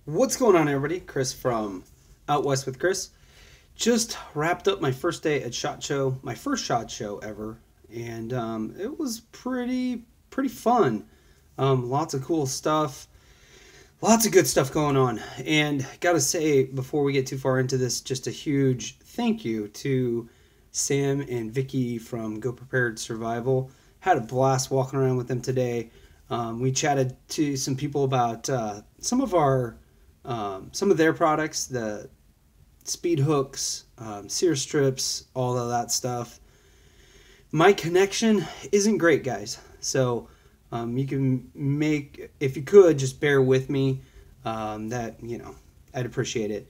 What's going on, everybody? Chris from Out West with Chris. Just wrapped up my first day at SHOT Show, my first SHOT Show ever, and it was pretty fun. Lots of cool stuff, lots of good stuff going on. And gotta say, before we get too far into this, just a huge thank you to Sam and Vicky from Go Prepared Survival. Had a blast walking around with them today. We chatted to some people about some of their products, the speed hooks, sear strips, all of that stuff. My connection isn't great, guys, so you can make, if you could, just bear with me. That, you know, I'd appreciate it.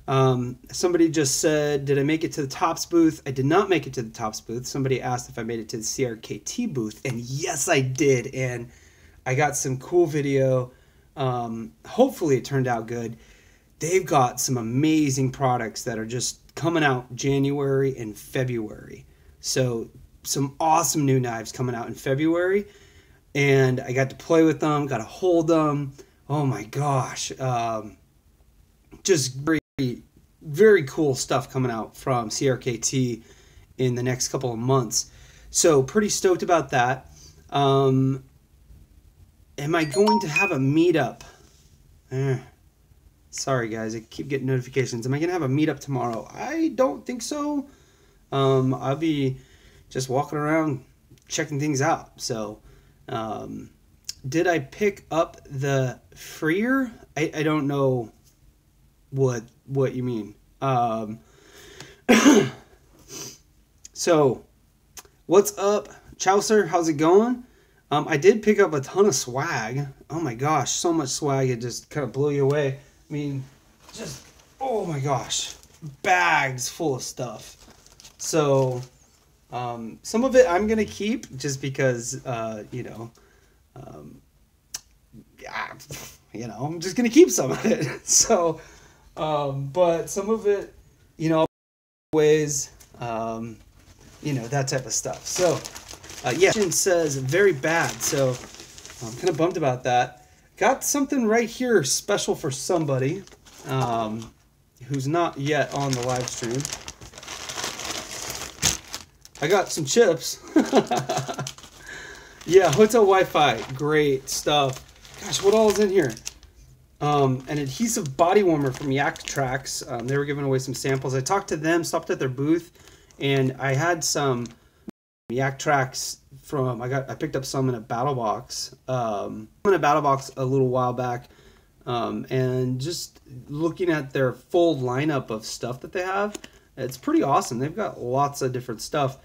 Somebody just said, did I make it to the Tops booth? I did not make it to the Tops booth. Somebody asked if I made it to the CRKT booth, and yes, I did. And I got some cool video. Hopefully it turned out good. They've got some amazing products that are just coming out January and February. So some awesome new knives coming out in February. And I got to play with them, got to hold them. Oh my gosh. Just very cool stuff coming out from CRKT in the next couple of months. So pretty stoked about that. Am I going to have a meetup? Sorry guys, I keep getting notifications. Am I going to have a meetup tomorrow? I don't think so. I'll be just walking around checking things out. So, did I pick up the freer? I don't know what you mean. So, what's up, Chaucer? How's it going? I did pick up a ton of swag. Oh my gosh, so much swag, it just kind of blew you away. I mean, just, oh my gosh, bags full of stuff. So, some of it I'm going to keep just because, you know, I'm just going to keep some of it. So, but some of it, you know, ways, you know, that type of stuff. So, yeah, it says very bad, so I'm kind of bummed about that. Got something right here special for somebody who's not yet on the live stream. I got some chips. Yeah, hotel Wi-Fi, great stuff. Gosh, what all is in here? An adhesive body warmer from Yak Tracks. They were giving away some samples. I talked to them, stopped at their booth, and I had some Yak Tracks from, I picked up some in a battle box. In a battle box a little while back, and just looking at their full lineup of stuff that they have, it's pretty awesome. They've got lots of different stuff.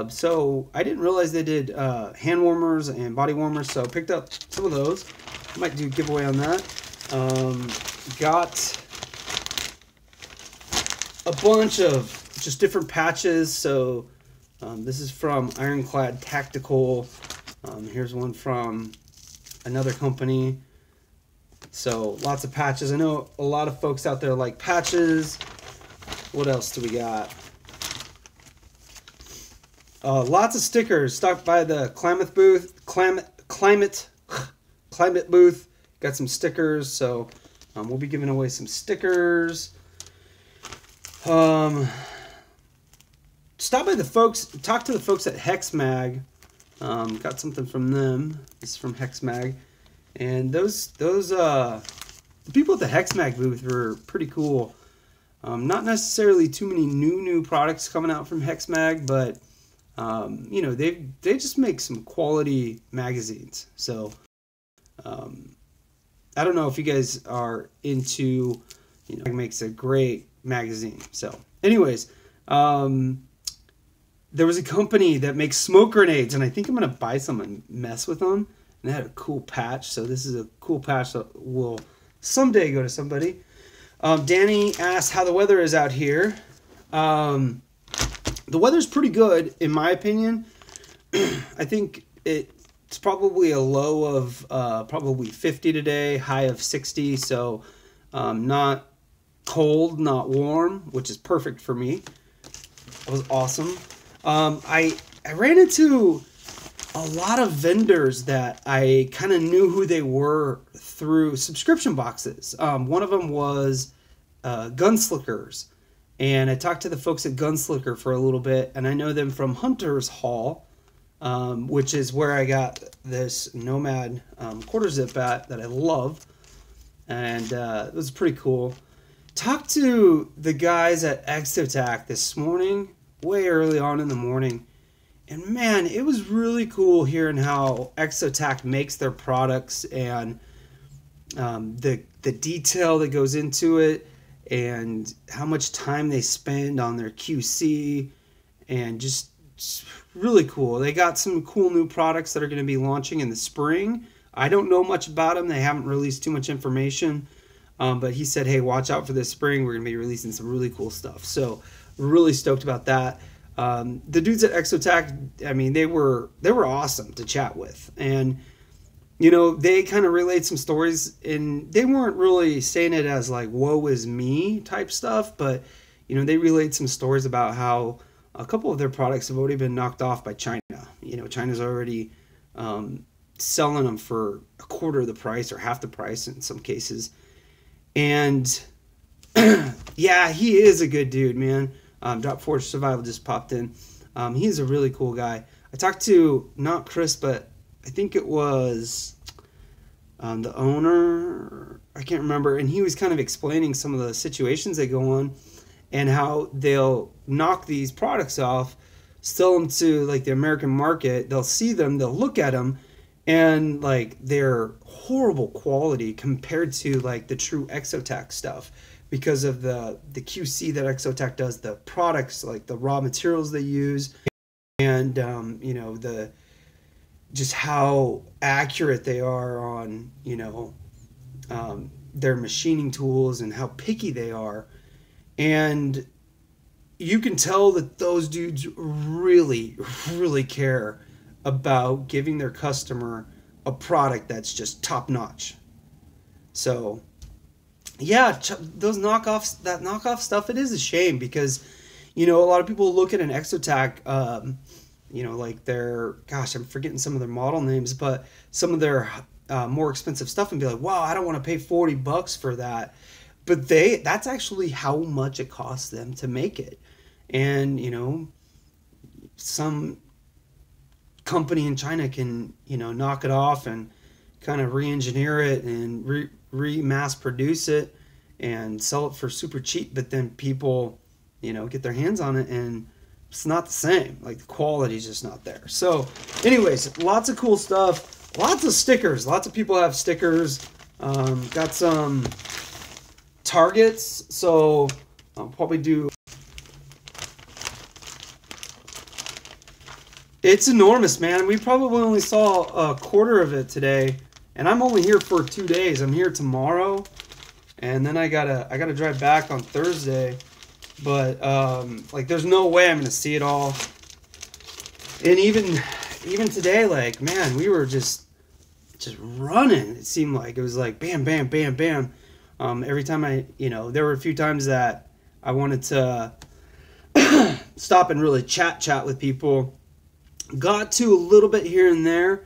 So I didn't realize they did hand warmers and body warmers, so I picked up some of those. Might do a giveaway on that. Got a bunch of just different patches. So this is from Ironclad Tactical. Here's one from another company. So lots of patches. I know a lot of folks out there like patches. What else do we got? Lots of stickers. Stopped by the Climate booth. Got some stickers. So we'll be giving away some stickers. Stop by the folks, talk to the folks at Hex Mag. Got something from them. This is from Hex Mag. And the people at the Hex Mag booth were pretty cool. Not necessarily too many new products coming out from Hex Mag, but you know, they just make some quality magazines. So I don't know if you guys are into, you know, it makes a great magazine. So anyways, there was a company that makes smoke grenades, and I think I'm going to buy some and mess with them. And they had a cool patch, so this is a cool patch that will someday go to somebody. Danny asked how the weather is out here. The weather's pretty good, in my opinion. I think it's probably a low of probably 50 today, high of 60, so not cold, not warm, which is perfect for me. That was awesome. I ran into a lot of vendors that I kind of knew who they were through subscription boxes. One of them was Gunslickers, and I talked to the folks at Gunslicker for a little bit, and I know them from Hunter's Hall, which is where I got this Nomad quarter zip bat that I love, and it was pretty cool. Talked to the guys at Exotac this morning, way early on in the morning, and man, it was really cool hearing how Exotac makes their products and the detail that goes into it, and how much time they spend on their QC, and just really cool. They got some cool new products that are going to be launching in the spring. I don't know much about them. They haven't released too much information, but he said, hey, watch out for this spring. We're going to be releasing some really cool stuff. So really stoked about that. The dudes at Exotac, I mean, they were awesome to chat with. And you know, they kind of relayed some stories, and they weren't really saying it as like woe is me type stuff, but you know, they relayed some stories about how a couple of their products have already been knocked off by China. You know, China's already selling them for a quarter of the price or half the price in some cases. And yeah, he is a good dude, man. Drop Forge Survival just popped in. He's a really cool guy. I talked to not Chris, but I think it was the owner, I can't remember, and he was kind of explaining some of the situations that go on and how they'll knock these products off, sell them to like the American market. They'll see them, they'll look at them, and like they're horrible quality compared to like the true Exotac stuff because of the QC that Exotac does, the products, like the raw materials they use, and you know, the just how accurate they are on, you know, their machining tools and how picky they are. And you can tell that those dudes really, really care about giving their customer a product that's just top notch. So yeah, those knockoffs, that knockoff stuff, it is a shame because, you know, a lot of people look at an Exotac, you know, like their, gosh, I'm forgetting some of their model names, but some of their more expensive stuff and be like, wow, I don't want to pay $40 for that. But that's actually how much it costs them to make it. And, you know, some company in China can, you know, knock it off and kind of re-engineer it and re-mass produce it and sell it for super cheap. But then people, you know, get their hands on it and it's not the same. Like the quality is just not there. So anyways, lots of cool stuff, lots of stickers. Lots of people have stickers. Got some targets. So I'll probably do. It's enormous, man. We probably only saw a quarter of it today, and I'm only here for 2 days. I'm here tomorrow, and then I gotta drive back on Thursday. But like, there's no way I'm gonna see it all. And even today, like, man, we were just running. It seemed like it was like bam, bam, bam, bam. Every time you know, there were a few times that I wanted to stop and really chat with people. Got to a little bit here and there,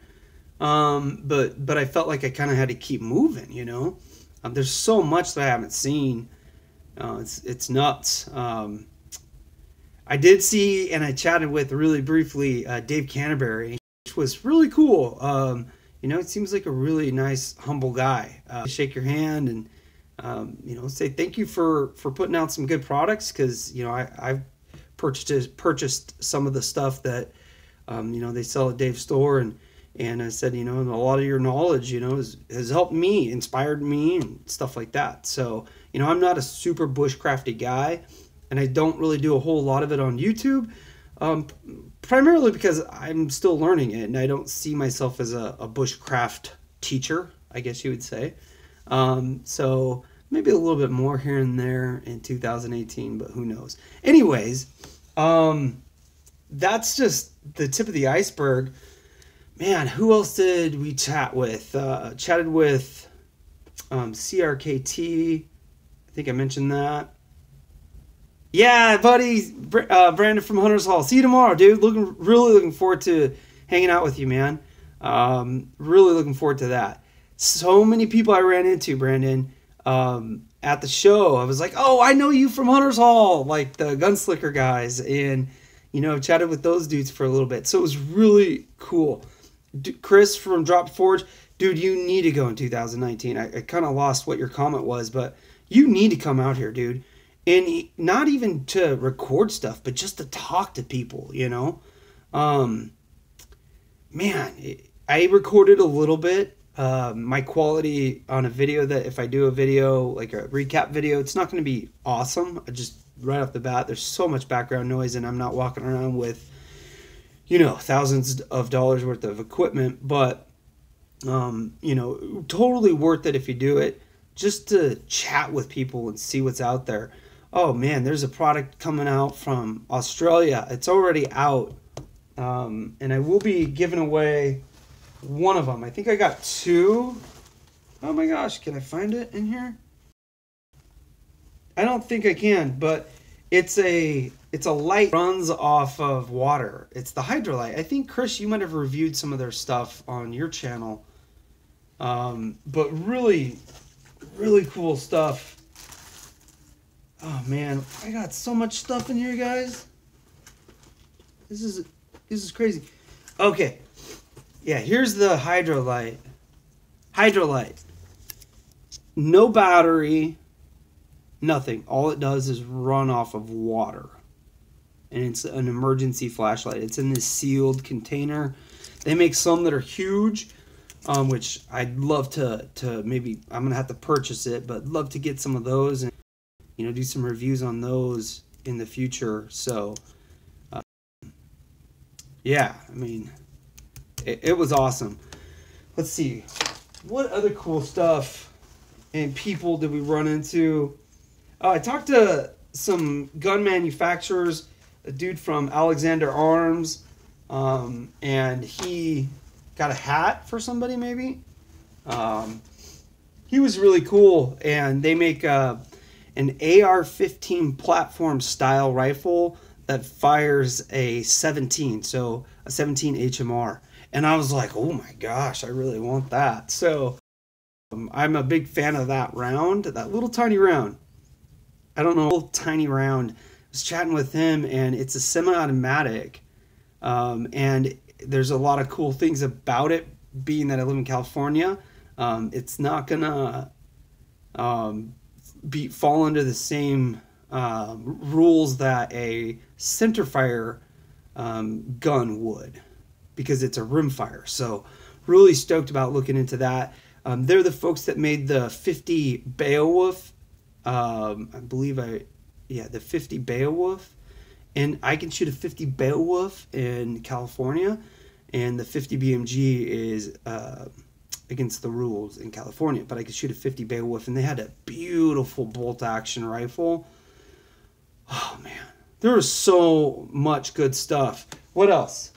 but I felt like I kind of had to keep moving. You know, there's so much that I haven't seen. It's nuts. I did see, and I chatted with really briefly Dave Canterbury, which was really cool. You know, it seems like a really nice, humble guy. Shake your hand and you know, say thank you for putting out some good products, because you know, I've purchased some of the stuff that you know, they sell at Dave's store, and I said, you know, a lot of your knowledge, you know, has helped me, inspired me, and stuff like that. So, you know, I'm not a super bushcrafty guy, and I don't really do a whole lot of it on YouTube, primarily because I'm still learning it, and I don't see myself as a bushcraft teacher, I guess you would say. So maybe a little bit more here and there in 2018, but who knows. Anyways, that's just the tip of the iceberg. Man, who else did we chat with? Chatted with CRKT. I think I mentioned that. Yeah, buddy, Brandon from Hunter's Hall. See you tomorrow, dude. Really looking forward to hanging out with you, man. Really looking forward to that. So many people I ran into, Brandon, at the show. I was like, oh, I know you from Hunter's Hall, like the Gunslicker guys, and chatted with those dudes for a little bit. So it was really cool. Chris from Drop Forge, dude, you need to go in 2019. I kind of lost what your comment was, but you need to come out here, dude. And not even to record stuff, but just to talk to people, Man, I recorded a little bit. My quality on a video, that if I do a video, like a recap video, it's not going to be awesome. I just, right off the bat, there's so much background noise, and I'm not walking around with, thousands of dollars worth of equipment, but, totally worth it if you do it, just to chat with people and see what's out there. Oh man, there's a product coming out from Australia. It's already out. And I will be giving away one of them. I think I got two. Oh my gosh, can I find it in here? I don't think I can, but it's a light that runs off of water. It's the Hydralight. I think, Chris, you might have reviewed some of their stuff on your channel. But really, really cool stuff. Oh man, I got so much stuff in here, guys. This is crazy. Okay. Yeah, here's the Hydralight. Hydralight. No battery, nothing. All it does is run off of water. And it's an emergency flashlight. It's in this sealed container. They make some that are huge, which I'd love to maybe, I'm going to have to purchase it, but love to get some of those and, do some reviews on those in the future. So, yeah, I mean, it was awesome. Let's see. What other cool stuff and people did we run into? I talked to some gun manufacturers, a dude from Alexander Arms, and he got a hat for somebody maybe. He was really cool, and they make an AR-15 platform style rifle that fires a 17, so a 17 HMR. And I was like, oh my gosh, I really want that. So I'm a big fan of that round, that little tiny round. I don't know, little tiny round. I was chatting with him, and it's a semi-automatic. And there's a lot of cool things about it, being that I live in California. It's not gonna fall under the same rules that a centerfire gun would, because it's a rimfire. So really stoked about looking into that. They're the folks that made the 50 Beowulf. I believe the 50 Beowulf. And I can shoot a 50 Beowulf in California, and the 50 BMG is against the rules in California, but I could shoot a 50 Beowulf, and they had a beautiful bolt action rifle. Oh man, there was so much good stuff. What else?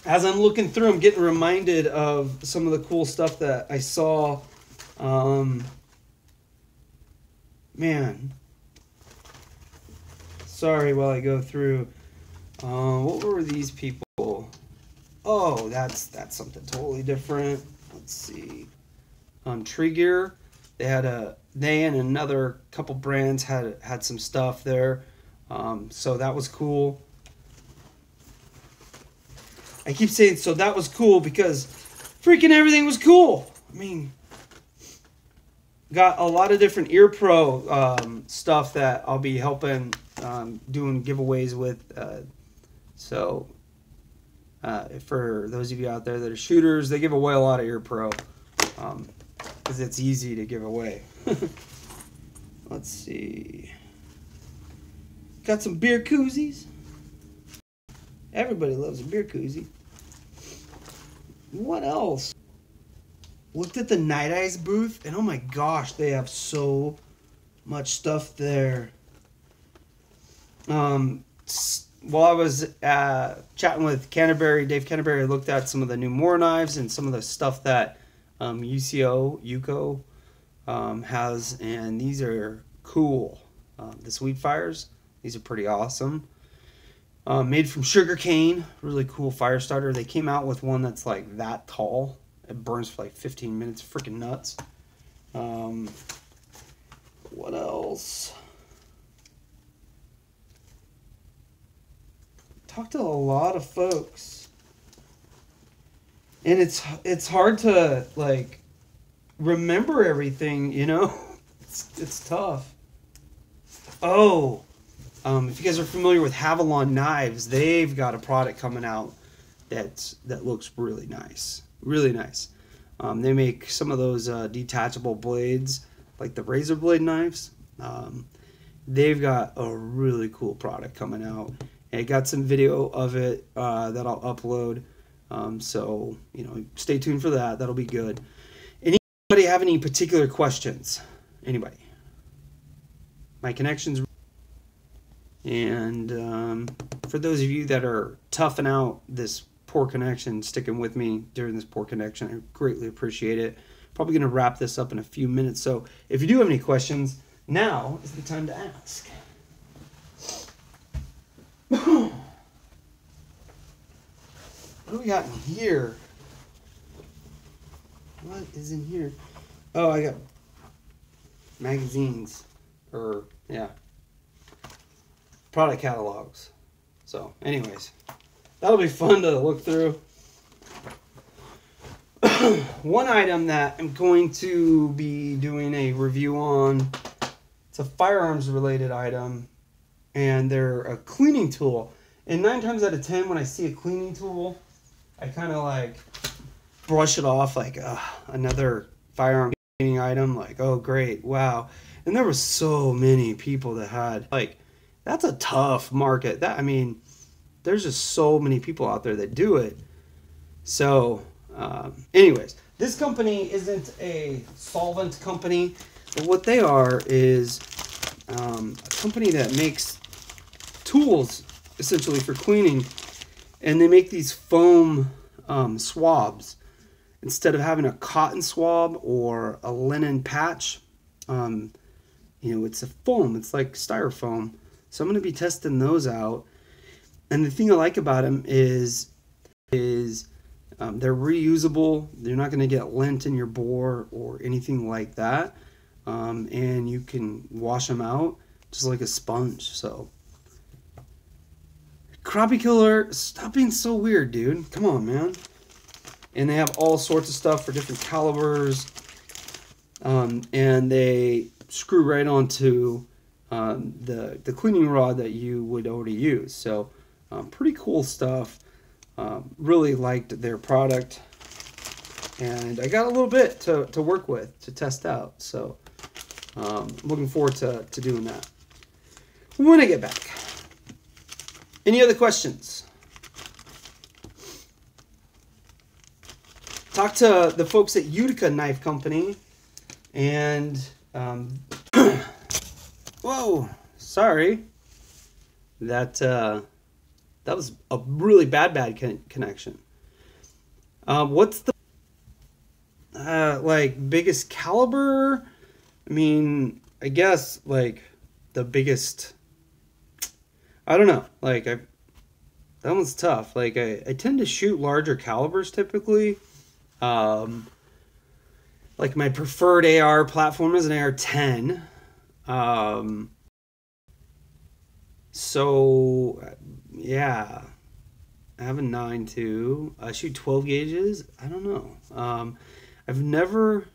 As I'm looking through, I'm getting reminded of some of the cool stuff that I saw. Man, sorry while I go through. What were these people? Oh, that's something totally different. Let's see. Tree Gear. They and another couple brands had some stuff there. So that was cool. I keep saying so that was cool because freaking everything was cool. I mean, got a lot of different Ear Pro stuff that I'll be helping doing giveaways with. So for those of you out there that are shooters, they give away a lot of Ear Pro because it's easy to give away. Let's see. Got some beer koozies. Everybody loves a beer koozie. What else? Looked at the Night Eyes booth, and oh my gosh, they have so much stuff there. While I was chatting with Dave Canterbury, I looked at some of the new Moore knives and some of the stuff that Yuko has, and these are cool. The Sweet Fires, these are pretty awesome. Made from sugar cane. Really cool fire starter. They came out with one that's like that tall. It burns for like 15 minutes. Freaking nuts. What else? Talked to a lot of folks, and it's hard to like remember everything, you know. It's tough. Oh, if you guys are familiar with Havalon knives, they've got a product coming out that looks really nice, really nice. They make some of those detachable blades, like the razor blade knives. They've got a really cool product coming out. And I got some video of it that I'll upload. So, you know, stay tuned for that. That'll be good. Anybody have any particular questions? Anybody? My connection's... And for those of you that are toughing out this poor connection, sticking with me during this poor connection, I greatly appreciate it. Probably going to wrap this up in a few minutes. So if you do have any questions, now is the time to ask. What do we got in here? What is in here? Oh, I got magazines. Or, yeah. Product catalogs. So, anyways. That'll be fun to look through. One item that I'm going to be doing a review on. It's a firearms related item. And they're a cleaning tool. And 9 times out of 10, when I see a cleaning tool, I kind of like brush it off like another firearm cleaning item. Like, oh, great, wow. And there were so many people that had, like, that's a tough market. That, I mean, there's just so many people out there that do it. So, anyways, this company isn't a solvent company. But what they are is a company that makes tools, essentially, for cleaning. And they make these foam swabs. Instead of having a cotton swab or a linen patch, you know, it's a foam. It's like styrofoam. So I'm going to be testing those out. And the thing I like about them is they're reusable. They're not going to get lint in your bore or anything like that. And you can wash them out just like a sponge. So, Crappie Killer, stop being so weird, dude. Come on, man. And they have all sorts of stuff for different calibers. And they screw right onto the cleaning rod that you would already use. So, pretty cool stuff. Really liked their product. And I got a little bit to work with, to test out. So, looking forward to doing that when I get back. Any other questions? Talk to the folks at Utica Knife Company. And, whoa, sorry. That was a really bad connection. What's the like biggest caliber? I mean, I guess like the biggest. I don't know. Like that one's tough. Like I tend to shoot larger calibers typically. Like my preferred AR platform is an AR-10. So yeah, I have a 9.2. I shoot 12 gauges. I don't know. I've never.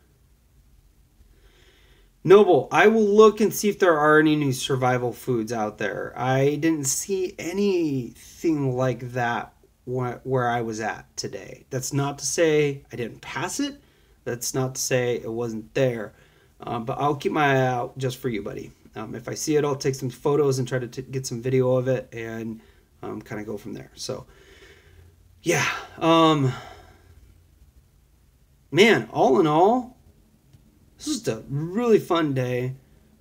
Noble, I will look and see if there are any new survival foods out there. I didn't see anything like that where I was at today. That's not to say I didn't pass it. That's not to say it wasn't there. But I'll keep my eye out just for you, buddy. If I see it, I'll take some photos and try to get some video of it and kind of go from there. So, yeah. Man, all in all, this was just a really fun day.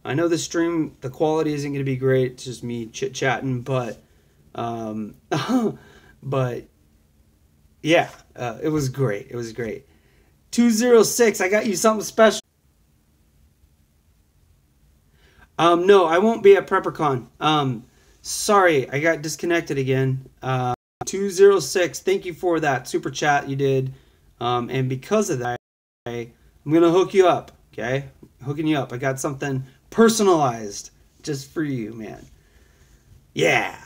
I know the stream, the quality isn't going to be great. It's just me chit-chatting, but but yeah, it was great. It was great. 206, I got you something special. No, I won't be at PrepperCon. Sorry, I got disconnected again. 206, thank you for that super chat you did. And because of that, I'm going to hook you up, okay? Hooking you up. I got something personalized just for you, man. Yeah.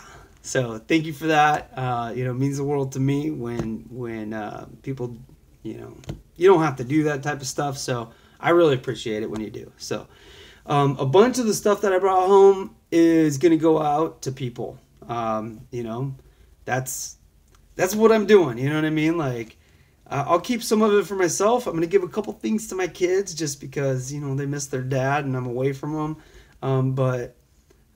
So thank you for that. You know, it means the world to me when people, you know, you don't have to do that type of stuff. So I really appreciate it when you do. So a bunch of the stuff that I brought home is going to go out to people. You know, that's what I'm doing. You know what I mean? Like, I'll keep some of it for myself. I'm going to give a couple things to my kids just because, you know, they miss their dad and I'm away from them. But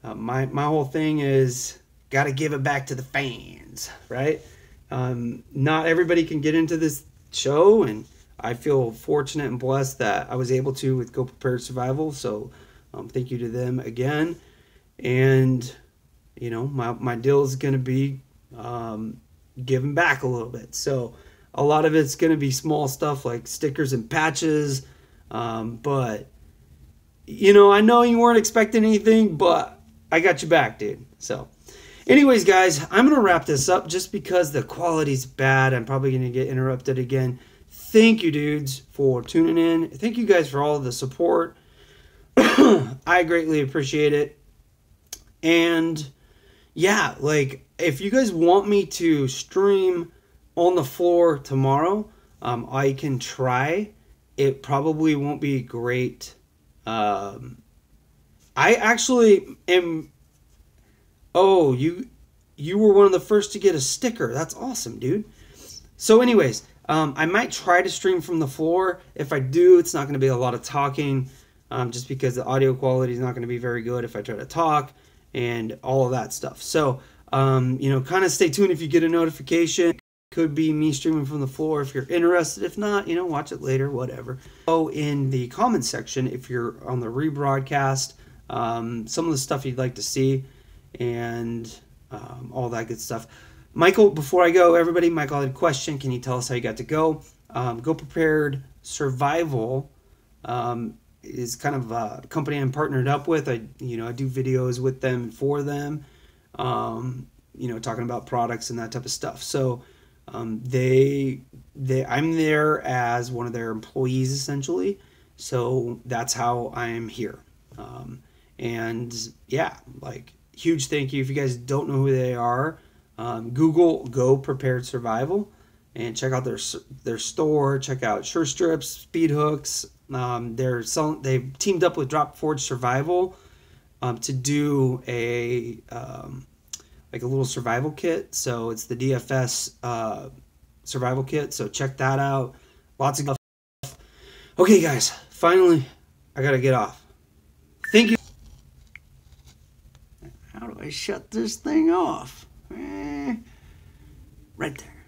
my whole thing is got to give it back to the fans, right? Not everybody can get into this show, and I feel fortunate and blessed that I was able to with Go Prepared Survival. So thank you to them again. And, you know, my deal is going to be giving back a little bit. So a lot of it's going to be small stuff like stickers and patches. But, you know, I know you weren't expecting anything, but I got you back, dude. So anyways, guys, I'm going to wrap this up just because the quality's bad. I'm probably going to get interrupted again. Thank you, dudes, for tuning in. Thank you guys for all of the support. I greatly appreciate it. And yeah, like, if you guys want me to stream on the floor tomorrow, I can try. It probably won't be great. I actually am... Oh, you were one of the first to get a sticker. That's awesome, dude. So anyways, I might try to stream from the floor. If I do, it's not going to be a lot of talking, just because the audio quality is not going to be very good if I try to talk and all of that stuff. So, you know, kind of stay tuned if you get a notification. It could be me streaming from the floor if you're interested. If not, you know, watch it later, whatever. So in the comments section, if you're on the rebroadcast, some of the stuff you'd like to see and all that good stuff. Michael, before I go, everybody, Michael had a question. Can you tell us how you got to go? Go Prepared Survival is kind of a company I'm partnered up with. I do videos with them and for them, you know, talking about products and that type of stuff. So I'm there as one of their employees essentially. So that's how I am here. And yeah, like, huge thank you. If you guys don't know who they are, Google Go Prepared Survival and check out their store. Check out Sure Strips, Speed Hooks. They've teamed up with Drop Forge Survival to do a like a little survival kit. So it's the DFS survival kit. So check that out. Lots of stuff. Okay, guys. Finally, I gotta get off. Thank you. How do I shut this thing off? Right there.